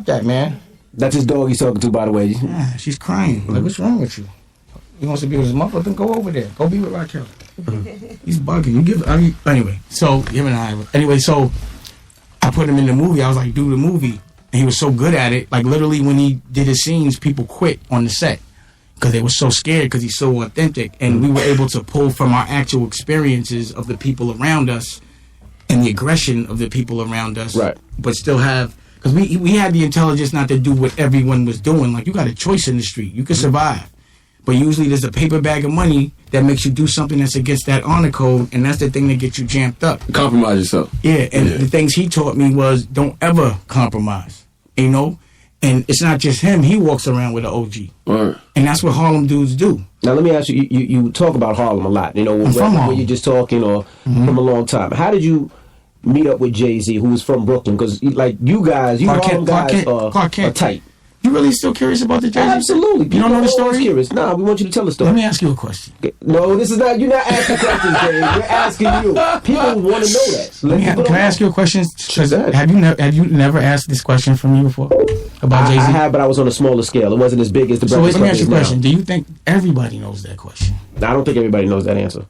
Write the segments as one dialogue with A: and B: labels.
A: Stop that, man.
B: That's his dog he's talking to, by the way.
A: Yeah, she's crying. Like, what's wrong with you? He wants to be with his mother, then go over there. Go be with Raquel. He's bugging. Anyway, so him and I. Anyway, so I put him in the movie. I was like, do the movie. And he was so good at it. Like, literally, when he did his scenes, people quit on the set because they were so scared because he's so authentic. And we were able to pull from our actual experiences of the people around us and the aggression of the people around us.
B: Right.
A: But still have... Because we had the intelligence not to do what everyone was doing. Like, you got a choice in the street. You can survive. But usually there's a paper bag of money that makes you do something that's against that honor code, and that's the thing that gets you jammed up.
C: Compromise yourself.
A: Yeah, and the things he taught me was don't ever compromise, you know? And it's not just him. He walks around with an OG.
C: Right.
A: And that's what Harlem dudes do.
B: Now, let me ask you, you talk about Harlem a lot, you know, when you're just talking or from a long time. How did you meet up with Jay-Z, who was from Brooklyn? Because, like, you guys, Harlem guys are tight.
A: You really still curious about the Jay-Z?
B: Absolutely.
A: You don't know the story?
B: Curious. Nah, we want you to tell the story.
A: Let me ask you a question.
B: No, this is not. You're not asking questions, Dave. We're asking you. People want to know that.
A: Can I ask you a question? Have you never asked this question from me before about Jay-Z?
B: I have, but I was on a smaller scale. It wasn't as big as the.
A: So let me ask you a question. Do you think everybody knows that question?
B: I don't think everybody knows that answer.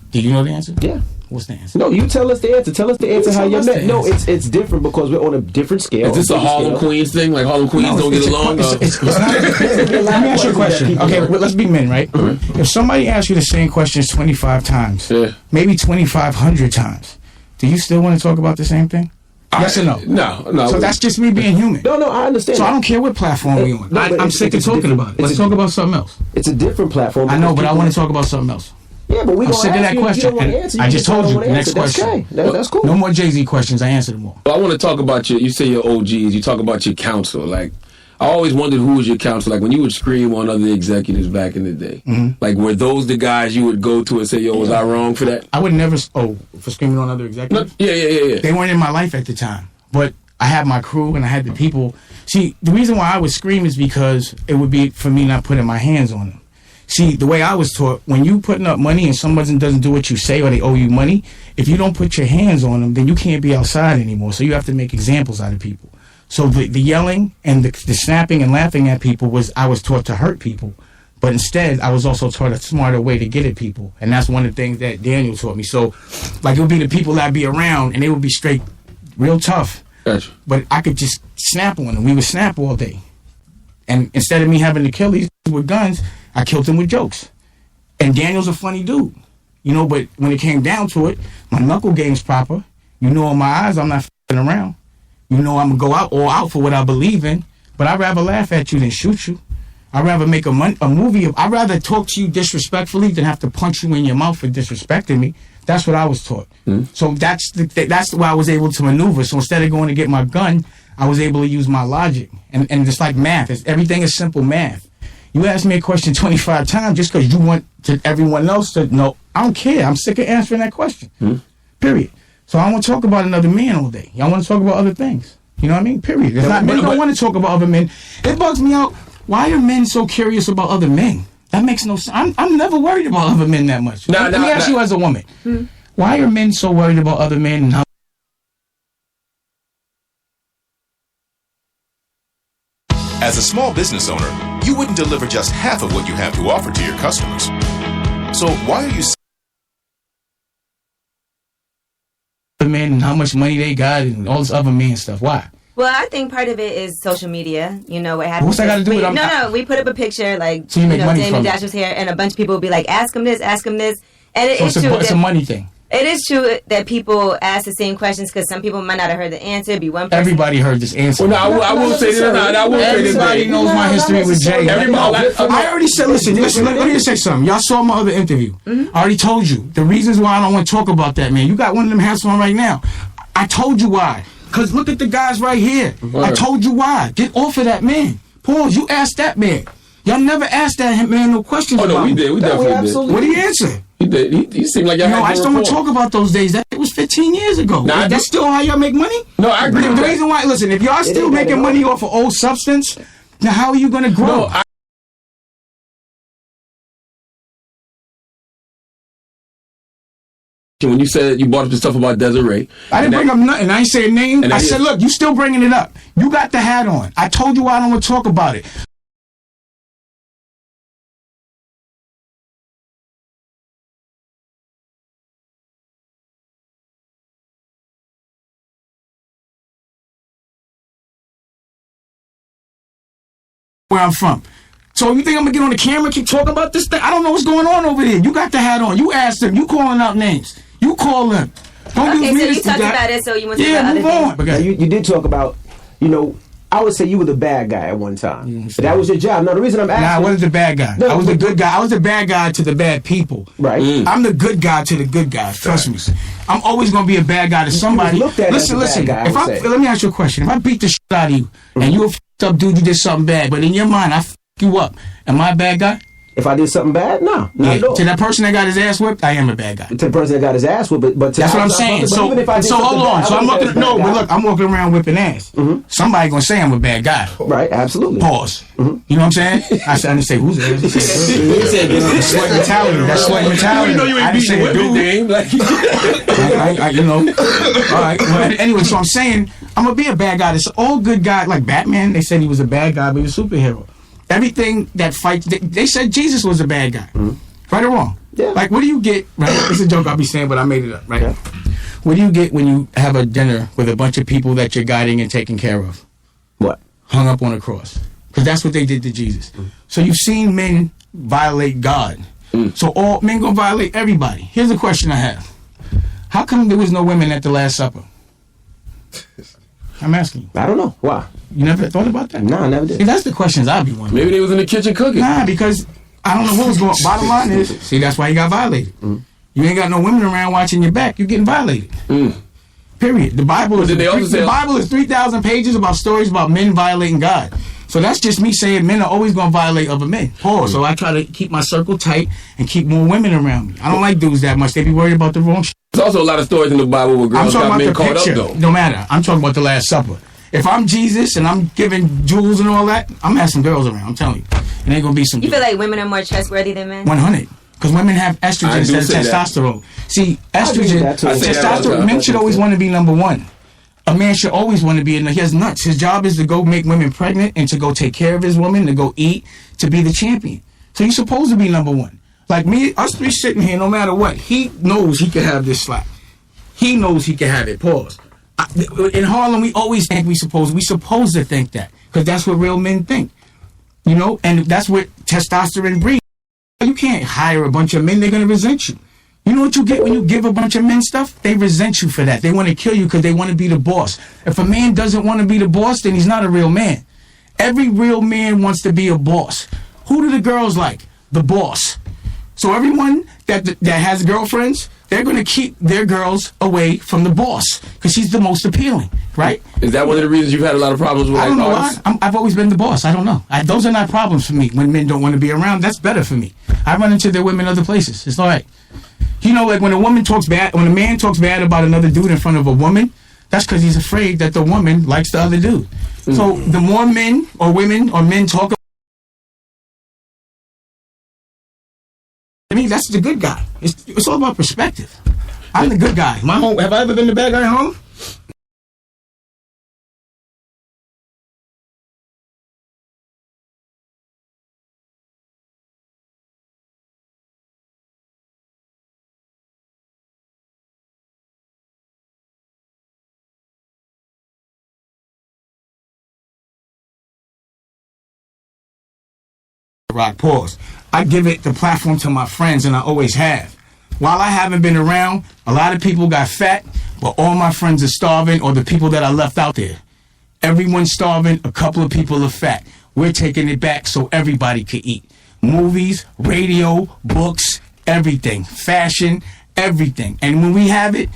A: Do you know the answer?
B: Yeah.
A: What's the answer?
B: No, you tell us the answer. Tell us the answer how you met. No, it's different because we're on a different scale.
C: Is this a Harlem Queens thing? Like Harlem Queens don't get along?
A: Let me ask you a question. Okay, let's be men, right? If somebody asks you the same questions 25 times, maybe 2,500 times, do you still want to talk about the same thing? Yes or no?
C: No.
A: So that's just me being human.
B: No, I understand.
A: So I don't care what platform we're on. I'm sick of talking about it. Let's talk about something else.
B: It's a different platform.
A: I know, but I want to talk about something else.
B: Yeah, but I'm
A: sick of that question. I just told you. Next question.
B: Okay. That's cool.
A: No more Jay-Z questions. I answered them all.
C: I want to talk about you say your OGs. You talk about your counsel. Like, I always wondered who was your counsel. Like, when you would scream on other executives back in the day. Like, were those the guys you would go to and say, yo, was I wrong for that?
A: I would never... Oh, for screaming on other executives?
C: No, yeah.
A: They weren't in my life at the time. But I had my crew and I had the people. See, the reason why I would scream is because it would be for me not putting my hands on them. See, the way I was taught, when you putting up money and someone doesn't do what you say or they owe you money, if you don't put your hands on them, then you can't be outside anymore. So you have to make examples out of people. So the yelling and the snapping and laughing at people I was taught to hurt people. But instead, I was also taught a smarter way to get at people. And that's one of the things that Daniel taught me. So, like, it would be the people that I'd be around and they would be straight, real tough.
C: Gotcha.
A: But I could just snap on them. We would snap all day. And instead of me having to kill these with guns, I killed him with jokes. And Daniel's a funny dude. You know, but when it came down to it, my knuckle game's proper. You know, in my eyes, I'm not f***ing around. You know, I'm going to go all out for what I believe in. But I'd rather laugh at you than shoot you. I'd rather make a movie. I'd rather talk to you disrespectfully than have to punch you in your mouth for disrespecting me. That's what I was taught. So that's the way I was able to maneuver. So instead of going to get my gun, I was able to use my logic. And just like math, everything is simple math. You ask me a question 25 times just because you want everyone else to know. I don't care. I'm sick of answering that question. Period. So I don't want to talk about another man all day. Y'all want to talk about other things. You know what I mean? Period. It's not, men don't want to talk about other men. It bugs me out. Why are men so curious about other men? That makes no sense. I'm never worried about other men that much. Let me ask you as a woman. Why are men so worried about other men and how...
D: As a small business owner, you wouldn't deliver just half of what you have to offer to your customers. So why are you...
A: men and how much money they got and all this other man stuff? Why?
E: Well, I think part of it is social media. You know what happens?
A: What's that got to do with it?
E: No. We put up a picture like,
A: so you make money
E: Damon Dash was here, and a bunch of people will be like, ask him this, ask him this. And it's true.
A: It's a money thing.
E: It is true that people ask the same questions because some people might not have heard the answer. It'd be one person.
A: Everybody heard this answer.
C: Well, no, I will say this.
A: Everybody knows my history with Jay. I already said, listen, let me just say something. Y'all saw my other interview. I already told you the reasons why I don't want to talk about that, man. You got one of them hats on right now. I told you why. Because look at the guys right here. I told you why. Get off of that man. Pause. You asked that man. Y'all never asked that man no questions about
C: we did. We definitely did.
A: What did he answer?
C: He did. He seemed like y'all had
A: I just don't want to talk about those days. That was 15 years ago. That's still how y'all make money?
C: No, I agree with
A: the
C: that.
A: reason why, listen, if y'all still making money off of old substance, now how are you going to grow?
C: No, when you said you brought up the stuff about Desiree.
A: I didn't bring up nothing. I ain't saying name. I said, look, you still bringing it up. You got the hat on. I told you I don't want to talk about it. Where I'm from. So you think I'm gonna get on the camera, keep talking about this thing? I don't know what's going on over there. You got the hat on. You asked them. You calling out names. You call them. Don't use me
E: so you talked about it, so you want to
A: talk about
E: other things.
B: But you did talk about, I would say you were the bad guy at one time. But that was your job. No, the reason I'm asking...
A: Nah, I wasn't the bad guy. I was the good guy. I was the bad guy to the bad people.
B: Right.
A: I'm the good guy to the good guys. Trust me. I'm always going to be a bad guy to somebody. Listen. Let me ask you a question. If I beat the shit out of you, and you a f***ed up dude, you did something bad, but in your mind, I f*** you up, am I a bad guy?
B: If I did something bad, no, not at all.
A: To that person that got his ass whipped, I am a bad guy.
B: To the person that got his ass whipped, but
A: that's what I'm saying. So hold on. So I'm walking. No, but look, I'm walking around whipping ass. Mm-hmm. Somebody gonna say I'm a bad guy.
B: Right, absolutely.
A: Pause. Mm-hmm. You know what I'm saying? I didn't say whose ass. He said sweat mentality. That's sweat mentality.
C: You know you ain't beating the whipping game. Like,
A: All right. Well, anyway, so I'm saying I'm gonna be a bad guy. It's all good guy. Like Batman, they said he was a bad guy, but he's a superhero. Everything that fights, they said Jesus was a bad guy. Mm-hmm. Right or wrong?
B: Yeah.
A: Like, what do you get, right? It's a joke I'll be saying, but I made it up, right?
B: Yeah.
A: What do you get when you have a dinner with a bunch of people that you're guiding and taking care of?
B: What?
A: Hung up on a cross. Because that's what they did to Jesus. Mm-hmm. So you've seen men violate God. Mm. So all men gonna violate everybody. Here's a question I have. How come there was no women at the Last Supper? I'm asking you.
B: I don't know. Why?
A: You never thought about that?
B: No, I never did.
A: See, that's the questions I'd be wondering.
C: Maybe they was in the kitchen cooking.
A: Nah, because I don't know what was going on. Bottom line is, see, that's why you got violated. Mm. You ain't got no women around watching your back. You're getting violated. Mm. Period. The Bible is 3,000 pages about stories about men violating God. So that's just me saying men are always going to violate other men. Pause. So I try to keep my circle tight and keep more women around me. I don't like dudes that much. They be worried about the wrong shit.
C: There's also a lot of stories in the Bible where girls got men caught up, though.
A: No matter. I'm talking about the Last Supper. If I'm Jesus and I'm giving jewels and all that, I'm having girls around. I'm telling you. And ain't going to be some...
E: You feel like women are more trustworthy than men?
A: 100. Because women have estrogen instead of testosterone. See, estrogen, testosterone, men should always want to be number one. A man should always want to be in the... He has nuts. His job is to go make women pregnant and to go take care of his woman, to go eat, to be the champion. So he's supposed to be number one. Like me, us three sitting here, no matter what, he knows he can have this slap. He knows he can have it. Pause. In Harlem, we always think we supposed to think that. Because that's what real men think. You know? And that's what testosterone breeds. You can't hire a bunch of men. They're going to resent you. You know what you get when you give a bunch of men stuff? They resent you for that. They want to kill you because they want to be the boss. If a man doesn't want to be the boss, then he's not a real man. Every real man wants to be a boss. Who do the girls like? The boss. So everyone that has girlfriends, they're going to keep their girls away from the boss because she's the most appealing, right?
C: Is that one of the reasons you've had a lot of problems with?
A: I don't know why. I've always been the boss. I don't know. Those are not problems for me. When men don't want to be around, that's better for me. I run into their women other places. It's all right. You know, like when a man talks bad about another dude in front of a woman, that's because he's afraid that the woman likes the other dude. Mm. So the more men or women or men talk about me, that's the good guy. It's all about perspective. I'm the good guy. My home. Have I ever been the bad guy at home? Rock, pause. I give it the platform to my friends, and I always have. While I haven't been around, a lot of people got fat, but all my friends are starving, or the people that I left out there. Everyone's starving, a couple of people are fat. We're taking it back so everybody could eat. Movies, radio, books, everything. Fashion, everything. And when we have it,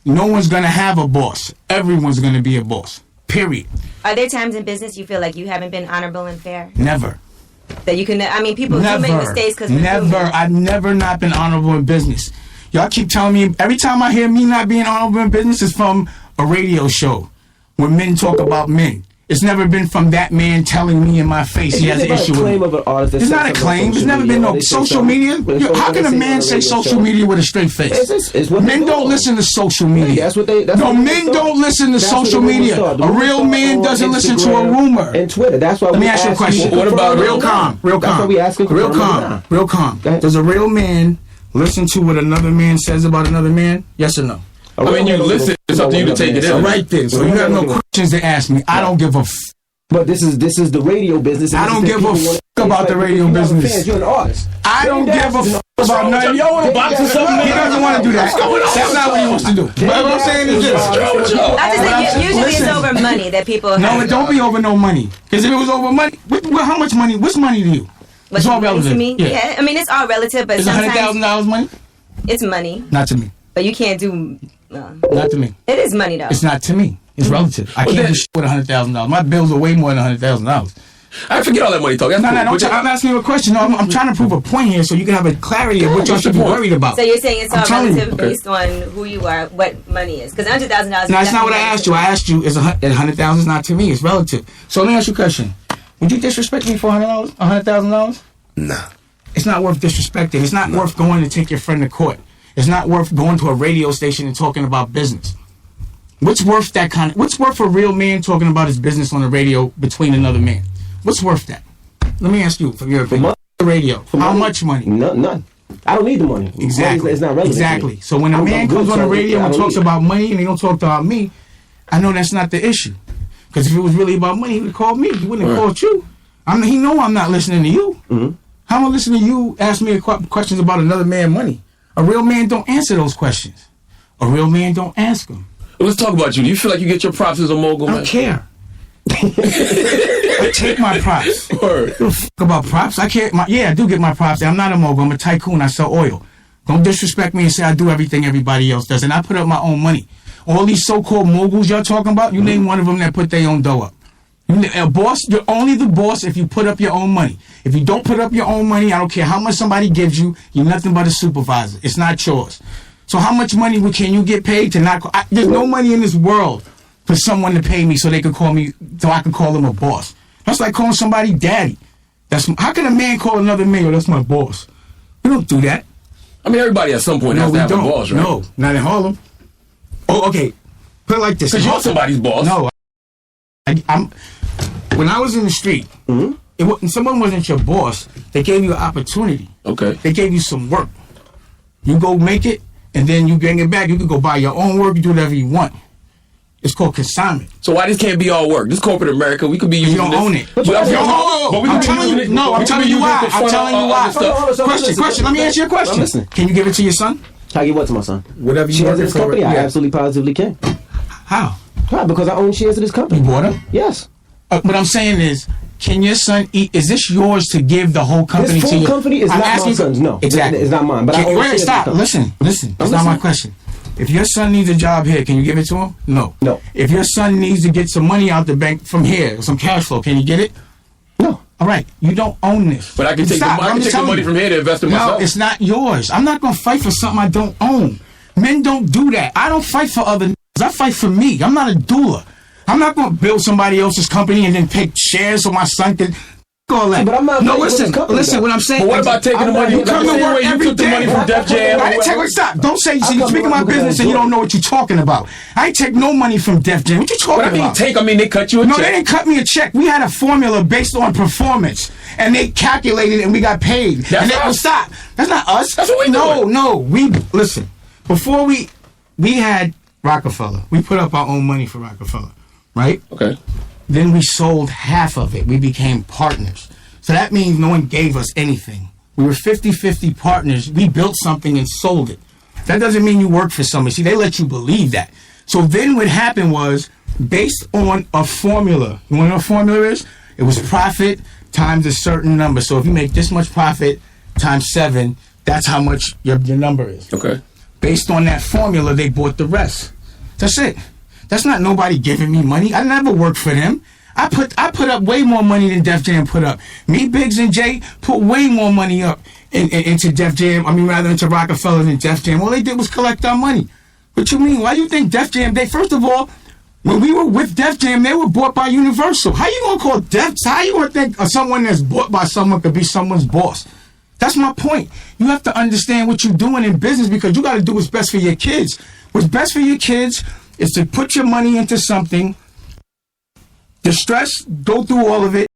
A: no one's going to have a boss. Everyone's going to be a boss. Period.
E: Are there times in business you feel like you haven't been honorable and fair?
A: Never.
E: That you can, I mean, people do make mistakes because
A: I've never not been honorable in business. Y'all keep telling me, every time I hear me not being honorable in business is from a radio show where men talk about men. It's never been from that man telling me in my face he has an issue with it. It's not a claim. It's never been no social media. How can a man say social media with a straight face? Men don't listen to social media. No, men don't listen to social media. A real man doesn't listen to a rumor.
B: And Twitter. That's why.
A: Let me ask you a question.
C: What about
A: real calm? Real calm. Real calm. Does a real man listen to what another man says about another man? Yes or no?
C: I mean, you listen. It's up to you to take it in.
A: Right then. So you have no questions to ask me. I don't give a
B: But this is the radio business.
A: I don't give a about the radio business.
B: You're an artist.
A: I don't give a about nothing. Yo, he doesn't want to do that. That's not what he wants to do. What I'm saying is this.
E: I just think usually it's over money that people.
A: No, it don't be over no money. Because if it was over money, how much money? What's money to you? It's all relative.
E: To me? Yeah. I mean, it's all relative, but
A: is $100,000 money?
E: It's money.
A: Not to me.
E: But you can't do.
A: Not to me.
E: It is money though.
A: It's not to me. It's relative. I can't do shit with $100,000. My bills are way more than $100,000.
C: I forget all that money talk.
A: No, I'm asking you a question. No, I'm trying to prove a point here so you can have a clarity of what y'all should be worried about.
E: So you're saying it's all relative based on who you are, what money is. Because $100,000.
A: No, that's not what I asked you. I asked you, is $100,000 is not to me. It's relative. So let me ask you a question. Would you disrespect me for $100,000?
F: Nah.
A: It's not worth disrespecting. It's not worth going to take your friend to court. It's not worth going to a radio station and talking about business. What's worth that kind of? What's worth a real man talking about his business on the radio between another man? What's worth that? Let me ask you, from your opinion. The radio. How much money?
B: None. I don't need the money.
A: Exactly.
B: It's not relevant.
A: Exactly. So when a man comes on the radio and talks about money and they don't talk about me, I know that's not the issue. Because if it was really about money, he would have called me. He wouldn't have called you. He know I'm not listening to you. Mm-hmm. How am I listening to you ask me questions about another man's money? A real man don't answer those questions. A real man don't ask them.
C: Let's talk about you. Do you feel like you get your props as a mogul, man?
A: I don't care. I take my props. Word. I don't fuck about props. I can't. I do get my props. I'm not a mogul. I'm a tycoon. I sell oil. Don't disrespect me and say I do everything everybody else does. And I put up my own money. All these so-called moguls y'all talking about, you name one of them that put their own dough up. A boss, you're only the boss if you put up your own money. If you don't put up your own money, I don't care how much somebody gives you, you're nothing but a supervisor. It's not yours. So how much money can you get paid to not... there's no money in this world for someone to pay me so they could call me, so I can call them a boss. That's like calling somebody daddy. How can a man call another man, that's my boss? We don't do that.
C: I mean, everybody at some point has to have a boss, right?
A: No, not in Harlem. Oh, okay. Put it like this.
C: Because you're somebody's boss.
A: No. When I was in the street, someone wasn't your boss. They gave you an opportunity.
C: Okay.
A: They gave you some work. You go make it, and then you bring it back. You can go buy your own work. You do whatever you want. It's called consignment.
C: So why this can't be all work? This corporate America, we could be using
A: this. You don't own it.
C: But
A: I'm telling you. No, I'm telling you why. I'm telling you why. Question. Let me answer your question. Can you give it to your son?
B: Can I give what to my son?
A: Whatever you
B: want. Shares of this company? I absolutely positively can.
A: How?
B: Why? Because I own shares of this company.
A: You bought them?
B: Yes.
A: What I'm saying is, can your son eat? Is this yours to give the whole company to you?
B: This company is not my son's. No,
A: exactly.
B: It's not mine. But
A: wait, stop. Listen. That's not my question. If your son needs a job here, can you give it to him? No. If your son needs to get some money out the bank from here, some cash flow, can you get it?
B: No.
A: All right. You don't own this.
C: But I can take the money from here to invest in myself.
A: No, it's not yours. I'm not going to fight for something I don't own. Men don't do that. I don't fight for other niggas. I fight for me. I'm not a doula. I'm not going to build somebody else's company and then take shares so my son can... all that.
B: But I'm not.
A: No, listen. What I'm saying.
C: But what about taking the money?
A: You come to work every day.
C: The money from Def Jam.
A: I didn't take. Stop. Don't say. You're speaking my business and you don't know what you're talking about. I ain't take no money from Def Jam. What you talking about?
C: I mean they cut you a check.
A: No, they didn't cut me a check. We had a formula based on performance, and they calculated and we got paid.
C: That's us.
A: Stop. That's not us.
C: That's what we do.
A: No. We listen. Before we had Rockefeller. We put up our own money for Rockefeller, right?
C: Okay.
A: Then we sold half of it. We became partners. So that means no one gave us anything. We were 50-50 partners. We built something and sold it. That doesn't mean you work for somebody. See, they let you believe that. So then what happened was, based on a formula. You want to know what a formula is? It was profit times a certain number. So if you make this much profit times 7, that's how much your number is.
C: Okay.
A: Based on that formula, they bought the rest. That's it. That's not nobody giving me money. I never worked for them. I put up way more money than Def Jam put up. Me, Biggs, and Jay put way more money up into Def Jam. Rather into Rockefeller than Def Jam. All they did was collect our money. What you mean? Why you think Def Jam? First of all, When we were with Def Jam, they were bought by Universal. How you gonna call how you gonna think of someone that's bought by someone could be someone's boss? That's my point. You have to understand what you're doing in business because you got to do what's best for your kids. What's best for your kids is to put your money into something, distress, go through all of it,